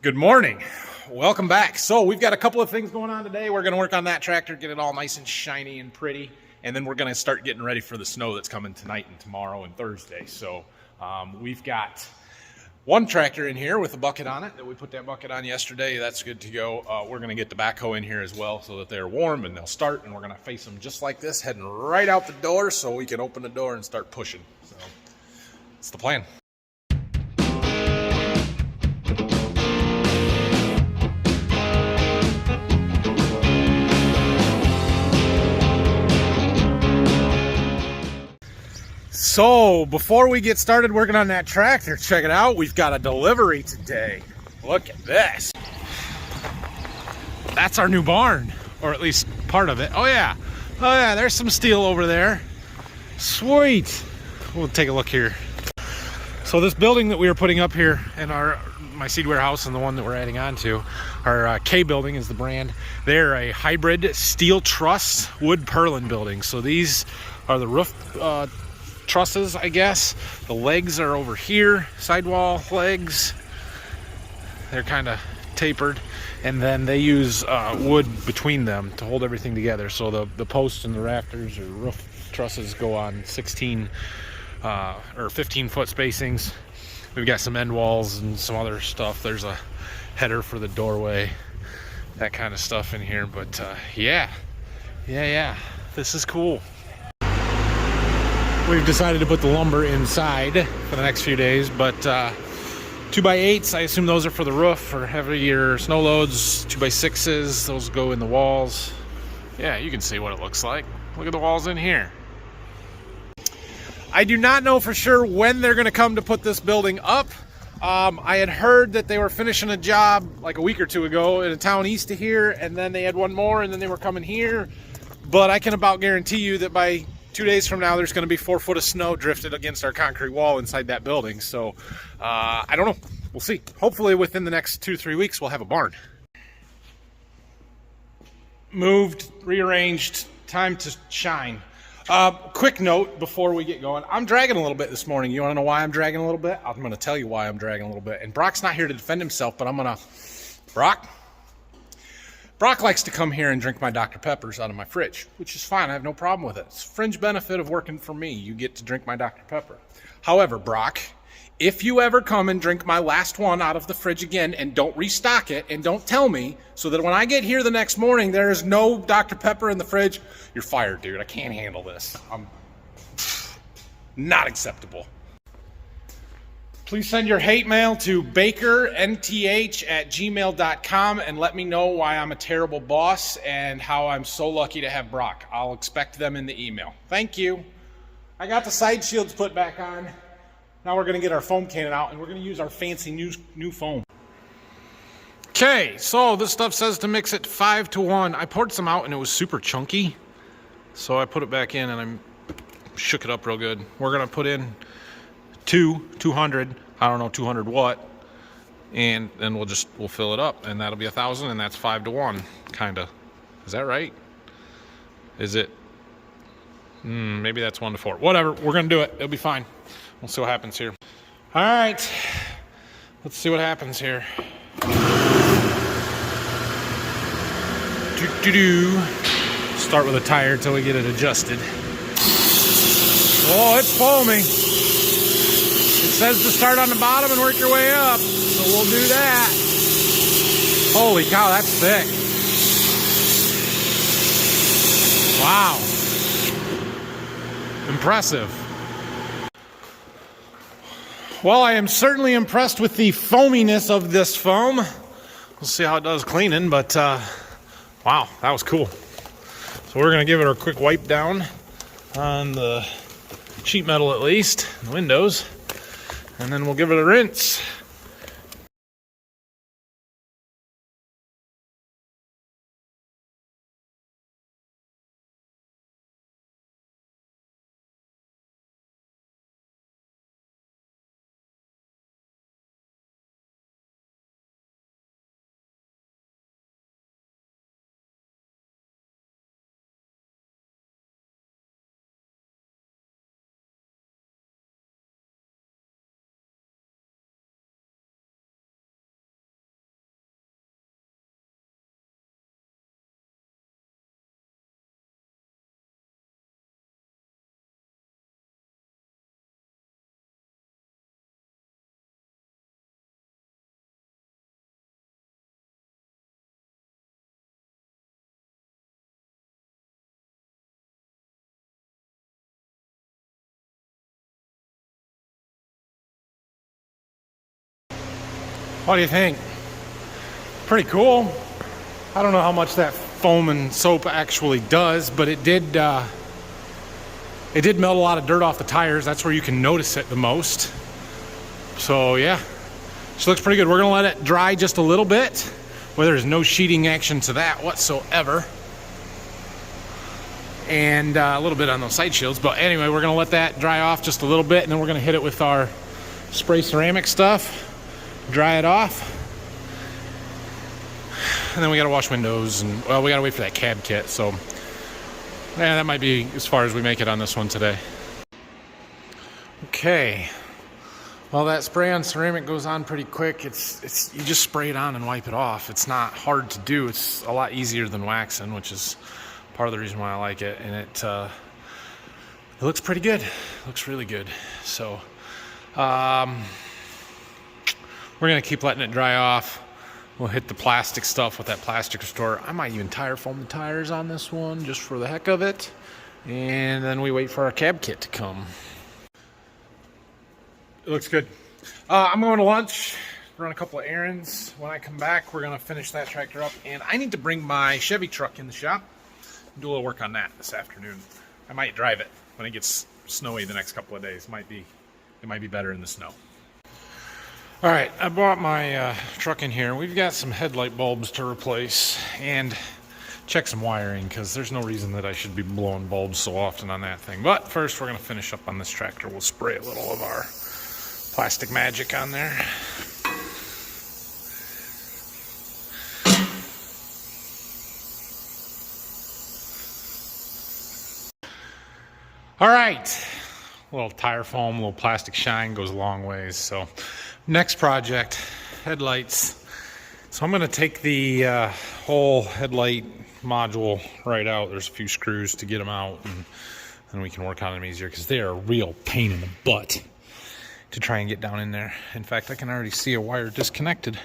Good morning. Welcome back. So we've got a couple of things going on today. We're going to work on that tractor, get it all nice and shiny and pretty, and then we're going to start getting ready for the snow that's coming tonight and tomorrow and Thursday. So we've got one tractor in here with a bucket on it that we put that bucket on yesterday. That's good to go. We're going to get the backhoe in here as well so that they're warm and they'll start, and we're going to face them just like this, heading right out the door so we can open the door and start pushing. So that's the plan. So before we get started working on that tractor, check it out. We've got a delivery today. Look at this. That's our new barn, or at least part of it. Oh yeah, there's some steel over there. Sweet. We'll take a look here. So this building that we are putting up here in my seed warehouse, and the one that we're adding on to, our K building is the brand. They're a hybrid steel truss wood purlin building. So these are the roof trusses, I guess. The legs are over here, sidewall legs. They're kind of tapered, and then they use wood between them to hold everything together. So the posts and the rafters or roof trusses go on 16 or 15 foot spacings. We've got some end walls and some other stuff. There's a header for the doorway, that kind of stuff in here. But yeah, this is cool. We've decided to put the lumber inside for the next few days, but 2x8s, I assume those are for the roof for heavier snow loads. 2x6s, those go in the walls. Yeah, you can see what it looks like. Look at the walls in here. I do not know for sure when they're going to come to put this building up. I had heard that they were finishing a job like a week or two ago in a town east of here, and then they had one more, and then they were coming here. But I can about guarantee you that by 2 days from now, there's going to be 4 foot of snow drifted against our concrete wall inside that building. So I don't know. We'll see. Hopefully within the next 2-3 weeks, we'll have a barn. Moved, rearranged, time to shine. Quick note before we get going. I'm dragging a little bit this morning. You want to know why I'm dragging a little bit? I'm going to tell you why I'm dragging a little bit. And Brock's not here to defend himself, but I'm going to... Brock likes to come here and drink my Dr. Peppers out of my fridge, which is fine. I have no problem with it. It's a fringe benefit of working for me. You get to drink my Dr. Pepper. However, Brock, if you ever come and drink my last one out of the fridge again and don't restock it and don't tell me, so that when I get here the next morning there is no Dr. Pepper in the fridge, you're fired, dude. I can't handle this. I'm not acceptable. Please send your hate mail to bakernth@gmail.com and let me know why I'm a terrible boss and how I'm so lucky to have Brock. I'll expect them in the email. Thank you. I got the side shields put back on. Now we're going to get our foam cannon out, and we're going to use our fancy new foam. Okay, so this stuff says to mix it 5-to-1. I poured some out and it was super chunky, so I put it back in and I shook it up real good. We're going to put in 200, I don't know, 200 what, and then we'll fill it up, and that'll be 1,000, and that's 5-to-1, kind of. Is that right? Is it? Maybe that's 1-to-4. Whatever, we're gonna do it. It'll be fine. We'll see what happens here. All right, let's see what happens here. Start with a tire until we get it adjusted. Oh, it's foaming. It says to start on the bottom and work your way up, so we'll do that. Holy cow, that's thick. Wow. Impressive. Well, I am certainly impressed with the foaminess of this foam. We'll see how it does cleaning, but wow, that was cool. So we're going to give it a quick wipe down on the sheet metal, at least, the windows. And then we'll give it a rinse. What do you think? Pretty cool. I don't know how much that foam and soap actually does, but it did melt a lot of dirt off the tires. That's where you can notice it the most. So yeah, she looks pretty good. We're gonna let it dry just a little bit, where there's no sheeting action to that whatsoever. And a little bit on those side shields, but anyway, we're gonna let that dry off just a little bit, and then we're gonna hit it with our spray ceramic stuff, dry it off, and then we gotta wash windows, and well, we gotta wait for that cab kit. So yeah, that might be as far as we make it on this one today. Okay, well, that spray on ceramic goes on pretty quick. It's you just spray it on and wipe it off. It's not hard to do. It's a lot easier than waxing, which is part of the reason why I like it. And it looks pretty good. It looks really good. So we're gonna keep letting it dry off. We'll hit the plastic stuff with that plastic restorer. I might even tire foam the tires on this one just for the heck of it. And then we wait for our cab kit to come. It looks good. I'm going to lunch, run a couple of errands. When I come back, we're gonna finish that tractor up, and I need to bring my Chevy truck in the shop and do a little work on that this afternoon. I might drive it when it gets snowy the next couple of days. It might be better in the snow. All right, I brought my truck in here. We've got some headlight bulbs to replace and check some wiring, because there's no reason that I should be blowing bulbs so often on that thing. But first, we're gonna finish up on this tractor. We'll spray a little of our plastic magic on there. All right, a little tire foam, a little plastic shine goes a long ways. So next project, headlights. So I'm gonna take the whole headlight module right out. There's a few screws to get them out, and then we can work on them easier, because they are a real pain in the butt to try and get down in there. In fact, I can already see a wire disconnected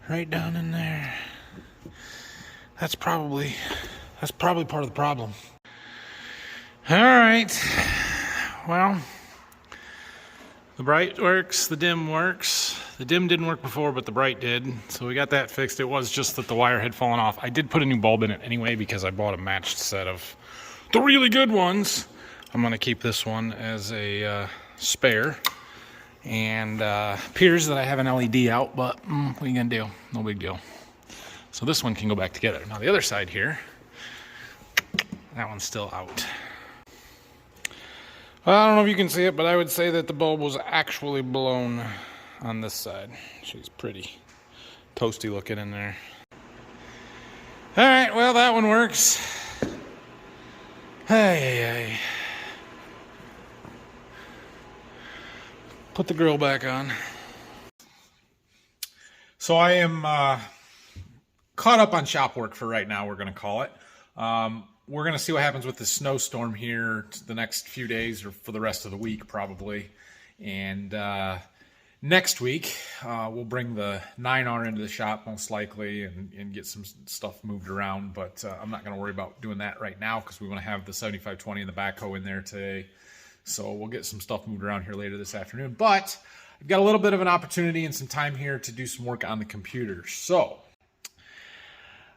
right down in there. That's probably part of the problem. All right, well, the bright works, the dim works. The dim didn't work before, but the bright did, so we got that fixed. It was just that the wire had fallen off. I did put a new bulb in it anyway, because I bought a matched set of the really good ones. I'm gonna keep this one as a spare, and appears that I have an LED out, but what are you gonna do? No big deal. So this one can go back together. Now the other side here, that one's still out. Well, I don't know if you can see it, but I would say that the bulb was actually blown on this side. She's pretty toasty looking in there. All right, well, that one works. Hey. Put the grill back on. So I am caught up on shop work for right now, we're gonna call it. We're going to see what happens with the snowstorm here the next few days, or for the rest of the week probably. And next week, we'll bring the 9R into the shop most likely, and get some stuff moved around. But I'm not going to worry about doing that right now, because we want to have the 7520 and the backhoe in there today. So we'll get some stuff moved around here later this afternoon. But I've got a little bit of an opportunity and some time here to do some work on the computer. So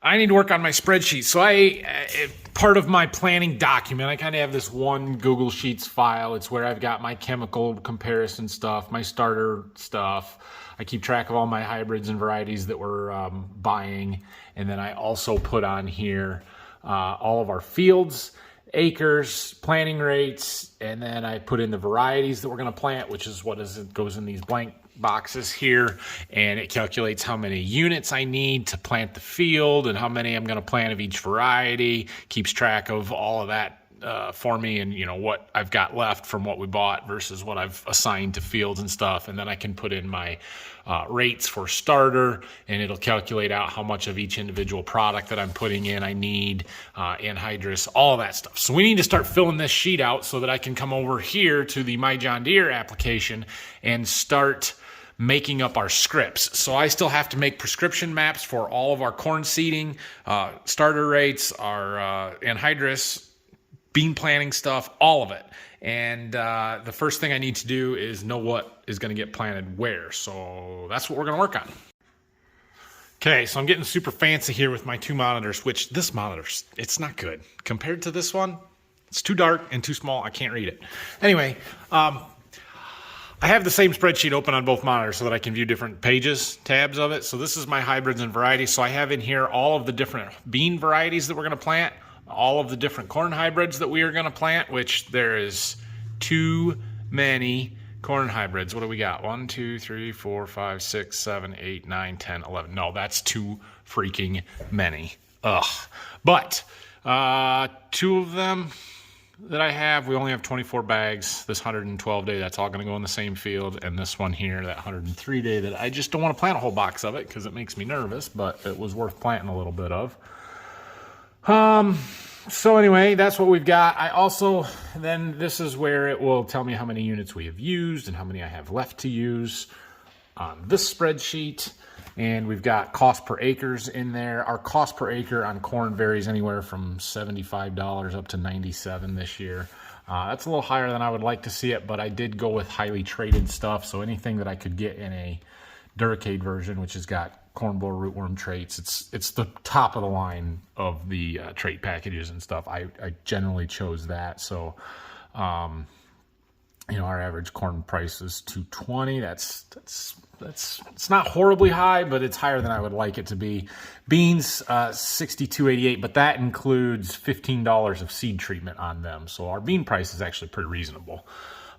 I need to work on my spreadsheet. So part of my planning document, I kind of have this one Google Sheets file. It's where I've got my chemical comparison stuff, my starter stuff. I keep track of all my hybrids and varieties that we're buying. And then I also put on here all of our fields, acres, planting rates, and then I put in the varieties that we're going to plant, which is it goes in these blank boxes here, and it calculates how many units I need to plant the field and how many I'm going to plant of each variety. Keeps track of all of that for me, and what I've got left from what we bought versus what I've assigned to fields and stuff. And then I can put in my rates for starter, and it'll calculate out how much of each individual product that I'm putting in I need, anhydrous, all of that stuff. So we need to start filling this sheet out so that I can come over here to the My John Deere application and start making up our scripts. So I still have to make prescription maps for all of our corn seeding, starter rates, our anhydrous, bean planting stuff, all of it. And the first thing I need to do is know what is going to get planted where. So that's what we're going to work on. Okay, so I'm getting super fancy here with my 2 monitors, which this monitor, it's not good. Compared to this one, it's too dark and too small. I can't read it. Anyway, I have the same spreadsheet open on both monitors so that I can view different pages, tabs of it. So this is my hybrids and varieties. So I have in here all of the different bean varieties that we're going to plant, all of the different corn hybrids that we are going to plant, which there is too many corn hybrids. What do we got? 1, 2, 3, 4, 5, 6, 7, 8, 9, 10, 11. No, that's too freaking many. Ugh. But 2 of them that I have, we only have 24 bags. This 112 day, that's all going to go in the same field. And this one here, that 103 day, that I just don't want to plant a whole box of it because it makes me nervous, but it was worth planting a little bit of. So anyway, that's what we've got. I also, then this is where it will tell me how many units we have used and how many I have left to use on this spreadsheet. And we've got cost per acres in there. Our cost per acre on corn varies anywhere from $75 up to $97 this year. That's a little higher than I would like to see it, but I did go with highly traded stuff. So anything that I could get in a Duracade version, which has got corn borer rootworm traits, it's the top of the line of the trait packages and stuff. I generally chose that. So you know, our average corn price is $220. That's it's not horribly high, but it's higher than I would like it to be. Beans, $62.88, but that includes $15 of seed treatment on them. So our bean price is actually pretty reasonable.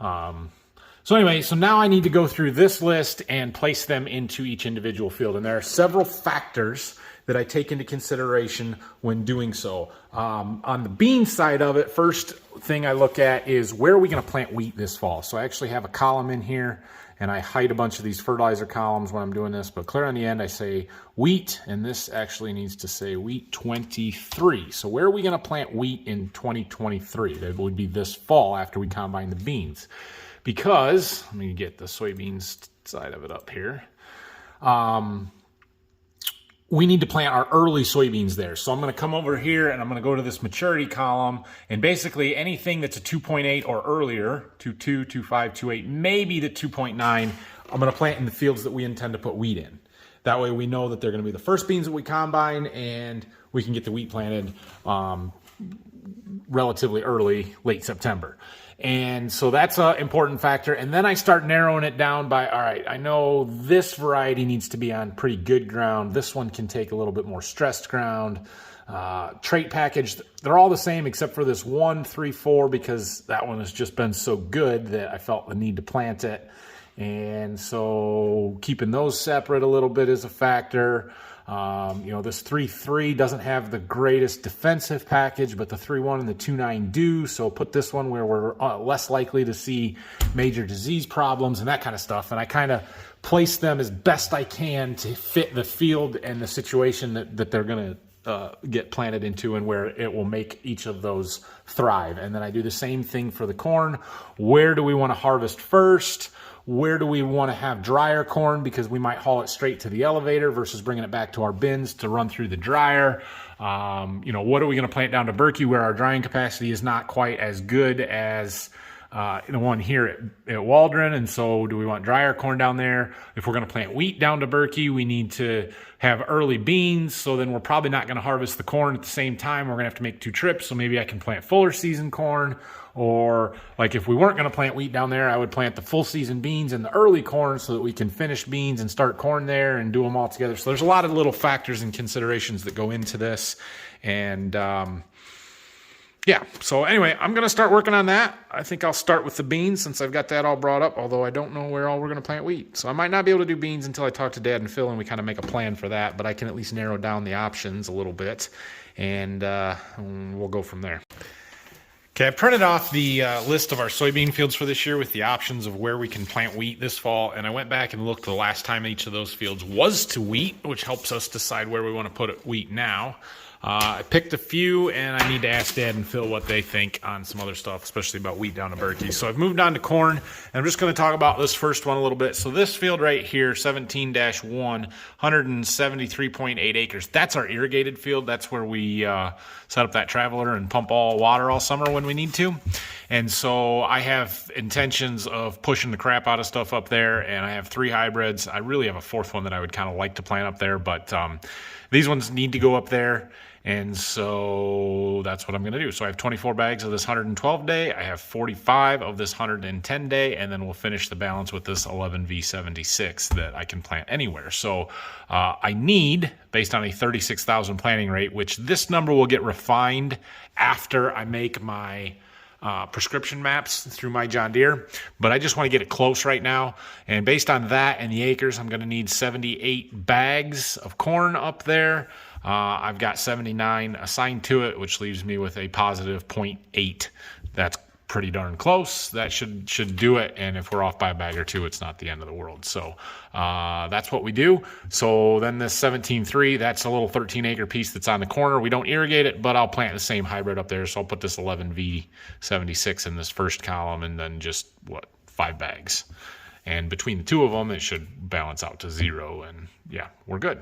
So anyway, so now I need to go through this list and place them into each individual field. And there are several factors that I take into consideration when doing so. On the bean side of it, first thing I look at is where are we going to plant wheat this fall? So I actually have a column in here, and I hide a bunch of these fertilizer columns when I'm doing this, but clear on the end I say wheat, and this actually needs to say wheat 23. So where are we going to plant wheat in 2023? That would be this fall after we combine the beans. Because, let me get the soybeans side of it up here. We need to plant our early soybeans there. So I'm going to come over here and I'm going to go to this maturity column, and basically anything that's a 2.8 or earlier, 2.2, 2.5, 2.8, maybe the 2.9, I'm going to plant in the fields that we intend to put wheat in. That way we know that they're going to be the first beans that we combine, and we can get the wheat planted relatively early, late September. And so that's an important factor. And then I start narrowing it down by, all right, I know this variety needs to be on pretty good ground. This one can take a little bit more stressed ground. Trait package, they're all the same except for this 1-3-4, because that one has just been so good that I felt the need to plant it. And so keeping those separate a little bit is a factor. You know, this 3.3 doesn't have the greatest defensive package, but the 3.1 and the 2.9 do. So put this one where we're less likely to see major disease problems and that kind of stuff. And I kind of place them as best I can to fit the field and the situation that they're going to get planted into, and where it will make each of those thrive. And then I do the same thing for the corn. Where do we want to harvest first? Where do we want to have drier corn, because we might haul it straight to the elevator versus bringing it back to our bins to run through the dryer? You know, what are we going to plant down to Berkey, where our drying capacity is not quite as good as the one here at Waldron? And so do we want drier corn down there? If we're going to plant wheat down to Berkey, we need to have early beans. So then we're probably not going to harvest the corn at the same time. We're going to have to make 2 trips. So maybe I can plant fuller season corn. Or like if we weren't going to plant wheat down there, I would plant the full season beans and the early corn so that we can finish beans and start corn there and do them all together. So there's a lot of little factors and considerations that go into this. And yeah, so anyway, I'm going to start working on that. I think I'll start with the beans since I've got that all brought up, although I don't know where all we're going to plant wheat. So I might not be able to do beans until I talk to Dad and Phil and we kind of make a plan for that, but I can at least narrow down the options a little bit, and we'll go from there. Okay, I've printed off the list of our soybean fields for this year with the options of where we can plant wheat this fall, and I went back and looked the last time each of those fields was to wheat, which helps us decide where we want to put wheat now. I picked a few, and I need to ask Dad and Phil what they think on some other stuff, especially about wheat down to Berkey. So I've moved on to corn, and I'm just going to talk about this first one a little bit. So this field right here, 17-1, 173.8 acres. That's our irrigated field. That's where we set up that traveler and pump all water all summer when we need to. And so I have intentions of pushing the crap out of stuff up there, and I have 3 hybrids. I really have a 4th one that I would kind of like to plant up there, but these ones need to go up there. And so that's what I'm going to do. So I have 24 bags of this 112 day. I have 45 of this 110 day. And then we'll finish the balance with this 11V76 that I can plant anywhere. So I need, based on a 36,000 planting rate, which this number will get refined after I make my prescription maps through my John Deere, but I just want to get it close right now. And based on that and the acres, I'm going to need 78 bags of corn up there. I've got 79 assigned to it, which leaves me with a positive 0.8. That's pretty darn close. That should do it. And if we're off by a bag or two, it's not the end of the world. So that's what we do. So then this 17.3, that's a little 13-acre piece that's on the corner. We don't irrigate it, but I'll plant the same hybrid up there. So I'll put this 11V76 in this first column, and then just, 5 bags. And between the two of them, it should balance out to 0. And yeah, we're good.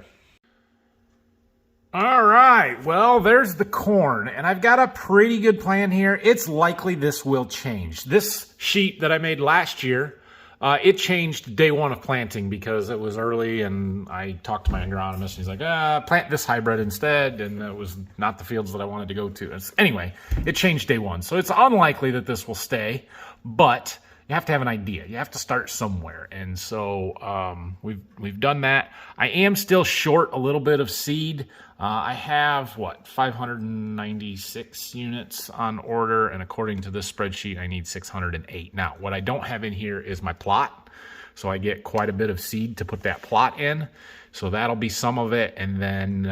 All right, well, there's the corn, and I've got a pretty good plan here. It's likely this will change. This sheet that I made last year, it changed day 1 of planting because it was early, and I talked to my agronomist, and he's like, plant this hybrid instead, and it was not the fields that I wanted to go to. Anyway, it changed day 1, so it's unlikely that this will stay, but you have to have an idea. You have to start somewhere. And so we've done that. I am still short a little bit of seed. I have, 596 units on order. And according to this spreadsheet, I need 608. Now, what I don't have in here is my plot. So I get quite a bit of seed to put that plot in. So that'll be some of it. And then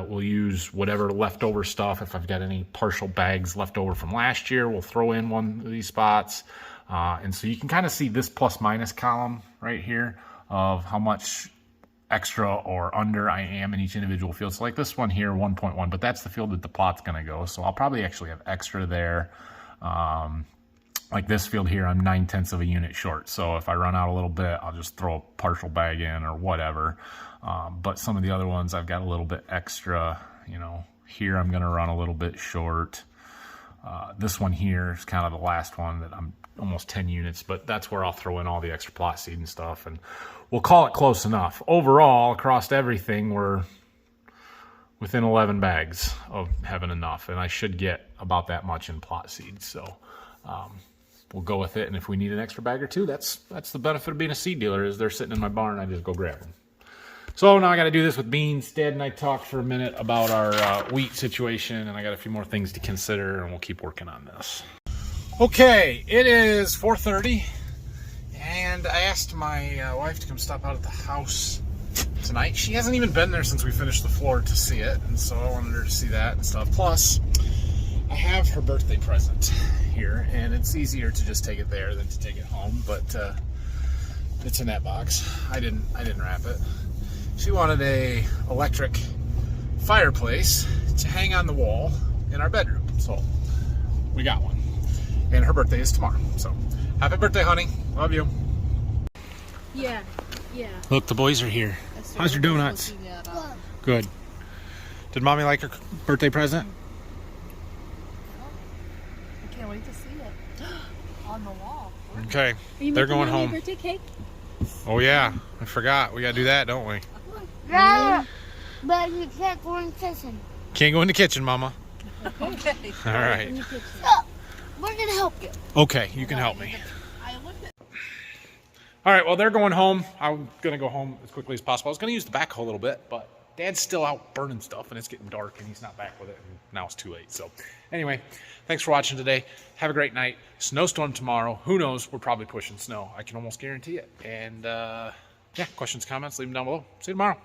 we'll use whatever leftover stuff. If I've got any partial bags left over from last year, we'll throw in one of these spots. And so you can kind of see this plus minus column right here of how much extra or under I am in each individual field. So like this one here, 1.1, but that's the field that the plot's going to go. So I'll probably actually have extra there. Like this field here, I'm 9/10 of a unit short. So if I run out a little bit, I'll just throw a partial bag in or whatever. But some of the other ones, I've got a little bit extra. Here I'm going to run a little bit short. This one here is kind of the last one that I'm almost 10 units, but that's where I'll throw in all the extra plot seed and stuff, and we'll call it close enough. Overall, across everything, we're within 11 bags of having enough, and I should get about that much in plot seed. So we'll go with it, and if we need an extra bag or two, that's the benefit of being a seed dealer, is they're sitting in my barn, I just go grab them. So now I got to do this with beans. Dad and I talked for a minute about our wheat situation, and I got a few more things to consider, and we'll keep working on this. Okay, it is 4:30, and I asked my wife to come stop out at the house tonight. She hasn't even been there since we finished the floor to see it, and so I wanted her to see that and stuff. Plus, I have her birthday present here, and it's easier to just take it there than to take it home, but it's in that box. I didn't wrap it. She wanted a electric fireplace to hang on the wall in our bedroom, so we got one. And her birthday is tomorrow, so happy birthday, honey. Love you. Yeah. Look, the boys are here. How's your donuts? Good. Did Mommy like her birthday present? I can't wait to see it on the wall. Okay, they're going home. Birthday cake? Oh yeah, I forgot. We gotta do that, don't we? Yeah, but you can't go in the kitchen. Can't go in the kitchen, Mama. Okay. All right. We're gonna help you. Okay, you can help me. All right, well, they're going home. I'm going to go home as quickly as possible. I was going to use the backhoe a little bit, but Dad's still out burning stuff, and it's getting dark, and he's not back with it, and now it's too late. So anyway, thanks for watching today. Have a great night. Snowstorm tomorrow. Who knows? We're probably pushing snow. I can almost guarantee it. And, yeah, questions, comments, leave them down below. See you tomorrow.